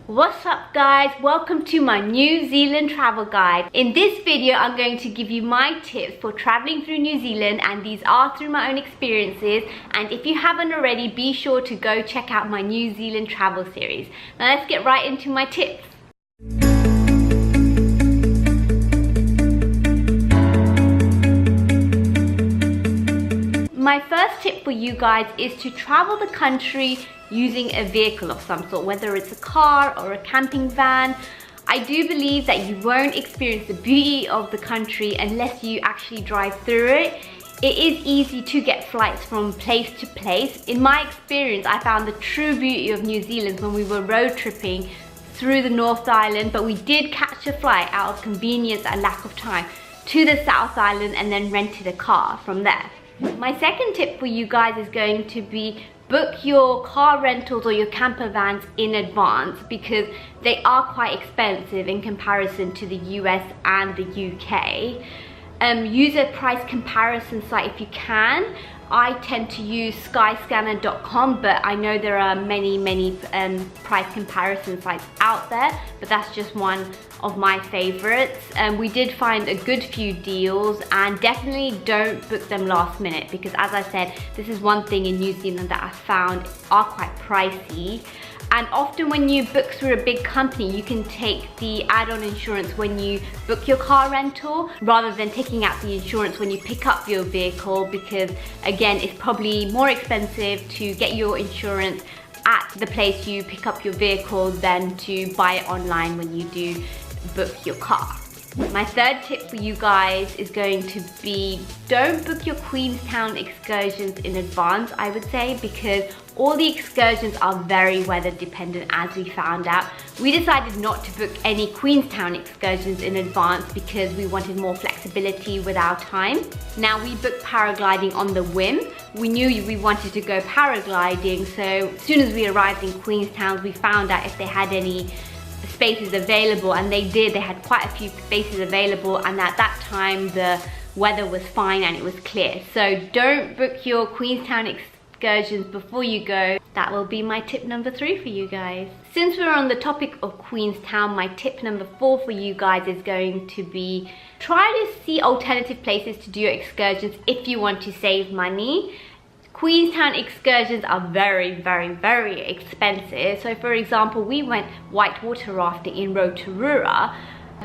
What's up guys, welcome to my New Zealand travel guide. In this video I'm going to give you my tips for traveling through New Zealand, and these are through my own experiences, and if you haven't already, be sure to go check out my New Zealand travel series. Now let's get right into my tips. My first tip for you guys is to travel the country using a vehicle of some sort, whether it's a car or a camping van. I do believe that you won't experience the beauty of the country unless you actually drive through it. It is easy to get flights from place to place. In my experience, I found the true beauty of New Zealand when we were road tripping through the North Island, but we did catch a flight out of convenience and lack of time to the South Island and then rented a car from there. My second tip for you guys is going to be book your car rentals or your camper vans in advance, because they are quite expensive in comparison to the US and the UK. Use a price comparison site if you can. I tend to use skyscanner.com, but I know there are many price comparison sites out there, but that's just one of my favorites. We did find a good few deals, and definitely don't book them last minute, because as I said, this is one thing in New Zealand that I found are quite pricey. And often when you book through a big company, you can take the add-on insurance when you book your car rental, rather than taking out the insurance when you pick up your vehicle, because again, it's probably more expensive to get your insurance at the place you pick up your vehicle than to buy it online when you do book your car. My third tip for you guys is going to be, don't book your Queenstown excursions in advance, I would say, because all the excursions are very weather dependent, as we found out. We decided not to book any Queenstown excursions in advance because we wanted more flexibility with our time. Now, we booked paragliding on the whim. We knew we wanted to go paragliding, so as soon as we arrived in Queenstown, we found out if they had any spaces available, and they did. They had quite a few spaces available, and at that time the weather was fine and it was clear. So don't book your Queenstown excursions before you go. That will be my tip number 3 for you guys. Since we're on the topic of Queenstown, my tip number 4 for you guys is going to be, try to see alternative places to do your excursions if you want to save money. Queenstown excursions are very expensive. So for example, we went whitewater rafting in Rotorua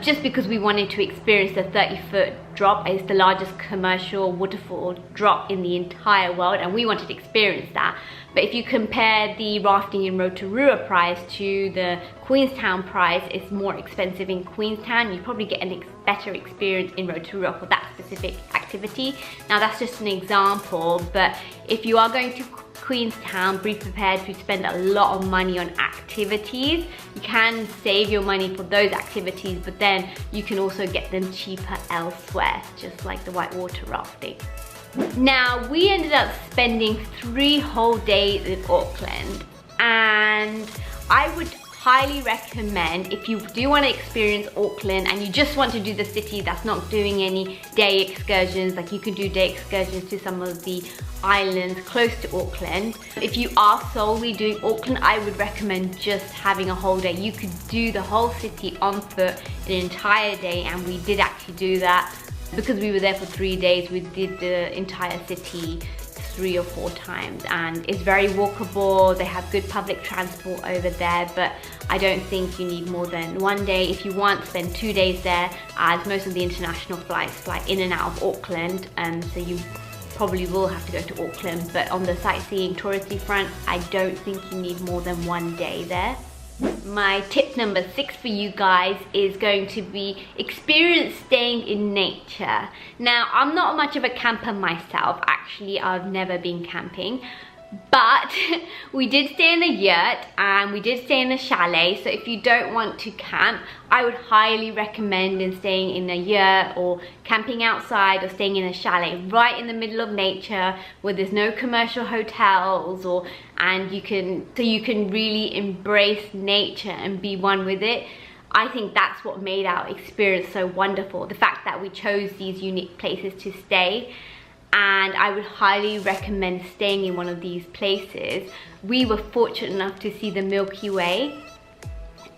just because we wanted to experience the 30-foot drop. It's the largest commercial waterfall drop in the entire world, and we wanted to experience that. But if you compare the rafting in Rotorua price to the Queenstown price, it's more expensive in Queenstown. You probably get a better experience in Rotorua for that specific activity. Now that's just an example, but if you are going to Queenstown, be prepared to spend a lot of money on activities. You can save your money for those activities, but then you can also get them cheaper elsewhere, just like the whitewater rafting. Now, we ended up spending 3 whole days in Auckland, and I would highly recommend, if you do want to experience Auckland and you just want to do the city, that's not doing any day excursions, like you can do day excursions to some of the islands close to Auckland. If you are solely doing Auckland, I would recommend just having a whole day. You could do the whole city on foot in an entire day, and we did actually do that. Because we were there for 3 days, we did the entire city 3 or 4 times, and it's very walkable. They have good public transport over there, but I don't think you need more than 1 day. If you want, spend 2 days there, as most of the international flights fly in and out of Auckland, so you probably will have to go to Auckland. But on the sightseeing touristy front, I don't think you need more than 1 day there. My tip number 6 for you guys is going to be, experience staying in nature. Now, I'm not much of a camper myself. Actually, I've never been camping, but we did stay in a yurt and we did stay in a chalet. So if you don't want to camp, I would highly recommend in staying in a yurt or camping outside or staying in a chalet right in the middle of nature, where there's no commercial hotels, and you can really embrace nature and be one with it. I think that's what made our experience so wonderful, the fact that we chose these unique places to stay. And I would highly recommend staying in one of these places. We were fortunate enough to see the Milky Way,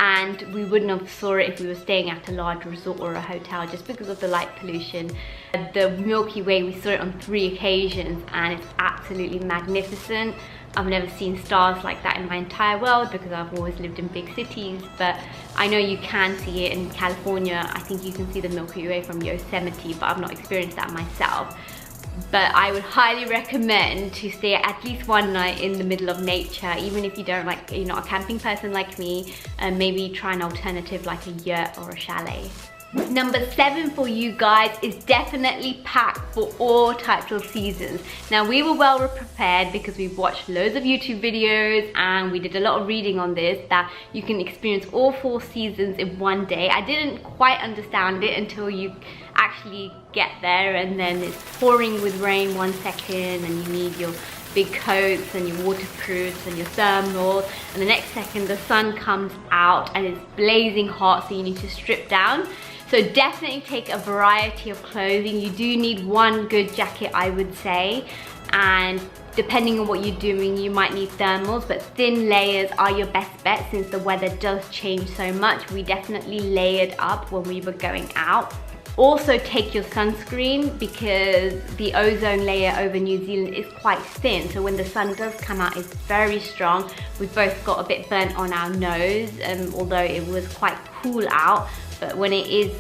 and we wouldn't have saw it if we were staying at a large resort or a hotel, just because of the light pollution. The Milky Way, we saw it on 3 occasions, and it's absolutely magnificent. I've never seen stars like that in my entire world because I've always lived in big cities, but I know you can see it in California. I think you can see the Milky Way from Yosemite, but I've not experienced that myself. But I would highly recommend to stay at least one night in the middle of nature, even if you don't like, you're not a camping person like me, and maybe try an alternative like a yurt or a chalet. Number 7 for you guys is definitely pack for all types of seasons. Now, we were well prepared because we watched loads of YouTube videos and we did a lot of reading on this, that you can experience all 4 seasons in one day. I didn't quite understand it until you actually get there, and then it's pouring with rain 1 second and you need your big coats and your waterproofs and your thermals, and the next second the sun comes out and it's blazing hot, so you need to strip down. So definitely take a variety of clothing. You do need one good jacket, I would say, and depending on what you're doing, you might need thermals, but thin layers are your best bet since the weather does change so much. We definitely layered up when we were going out. Also take your sunscreen because the ozone layer over New Zealand is quite thin, so when the sun does come out it's very strong. We've both got a bit burnt on our nose, although it was quite cool out, but when it is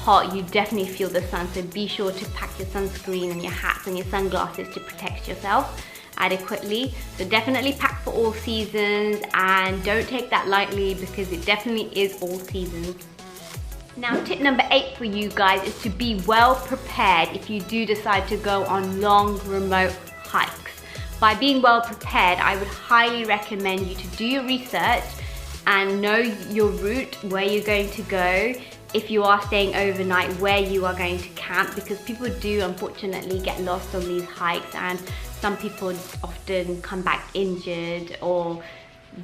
hot you definitely feel the sun, so be sure to pack your sunscreen and your hats and your sunglasses to protect yourself adequately. So definitely pack for all seasons, and don't take that lightly because it definitely is all seasons. Now, tip number 8 for you guys is to be well prepared if you do decide to go on long remote hikes. By being well prepared, I would highly recommend you to do your research and know your route, where you're going to go, if you are staying overnight, where you are going to camp, because people do unfortunately get lost on these hikes, and some people often come back injured or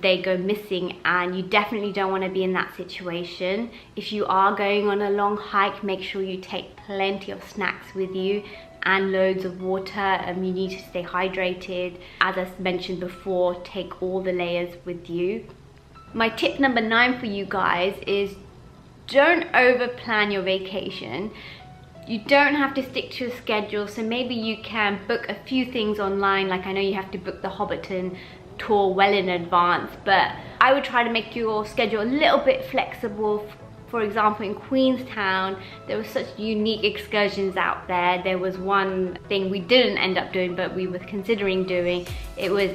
they go missing, and you definitely don't want to be in that situation. If you are going on a long hike, make sure you take plenty of snacks with you and loads of water. You need to stay hydrated. As I mentioned before, take all the layers with you. My tip number 9 for you guys is don't over plan your vacation. You don't have to stick to a schedule, so maybe you can book a few things online. Like, I know you have to book the Hobbiton tour well in advance, but I would try to make your schedule a little bit flexible. For example, in Queenstown, there were such unique excursions out there. There was one thing we didn't end up doing, but we were considering doing. It was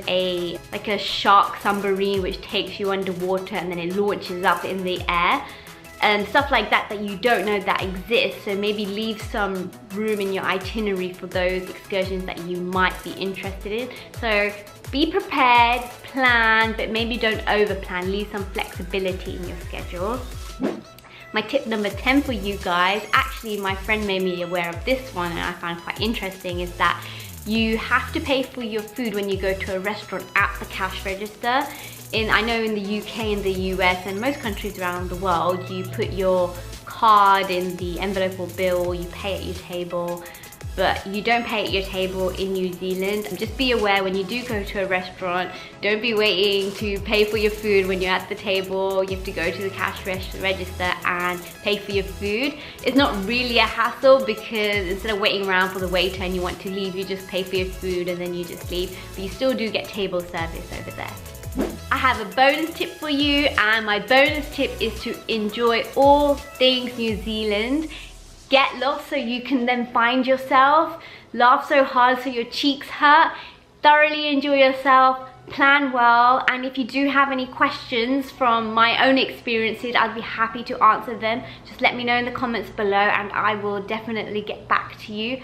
like a shark submarine which takes you underwater and then it launches up in the air. And stuff like that that you don't know that exists, so maybe leave some room in your itinerary for those excursions that you might be interested in. So be prepared, plan, but maybe don't over plan. Leave some flexibility in your schedule. My tip number 10 for you guys, actually my friend made me aware of this one and I found quite interesting, is that you have to pay for your food when you go to a restaurant at the cash register. I know in the UK and the US and most countries around the world, you put your card in the envelope or bill, you pay at your table, but you don't pay at your table in New Zealand. And just be aware when you do go to a restaurant, don't be waiting to pay for your food when you're at the table. You have to go to the cash register and pay for your food. It's not really a hassle because instead of waiting around for the waiter and you want to leave, you just pay for your food and then you just leave. But you still do get table service over there. I have a bonus tip for you, and my bonus tip is to enjoy all things New Zealand. Get lost so you can then find yourself. Laugh so hard so your cheeks hurt. Thoroughly enjoy yourself. Plan well, and if you do have any questions from my own experiences, I'd be happy to answer them. Just let me know in the comments below and I will definitely get back to you.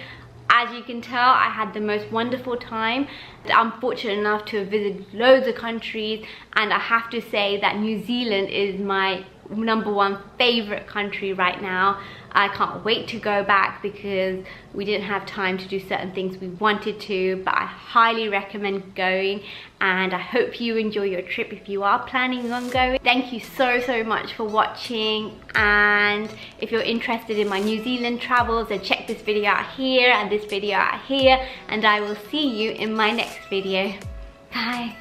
As you can tell, I had the most wonderful time. I'm fortunate enough to have visited loads of countries, and I have to say that New Zealand is my #1 favorite country right now. I can't wait to go back because we didn't have time to do certain things we wanted to, but I highly recommend going, and I hope you enjoy your trip if you are planning on going. Thank you so much for watching, and if you're interested in my New Zealand travels, then check this video out here and this video out here, and I will see you in my next video. Bye.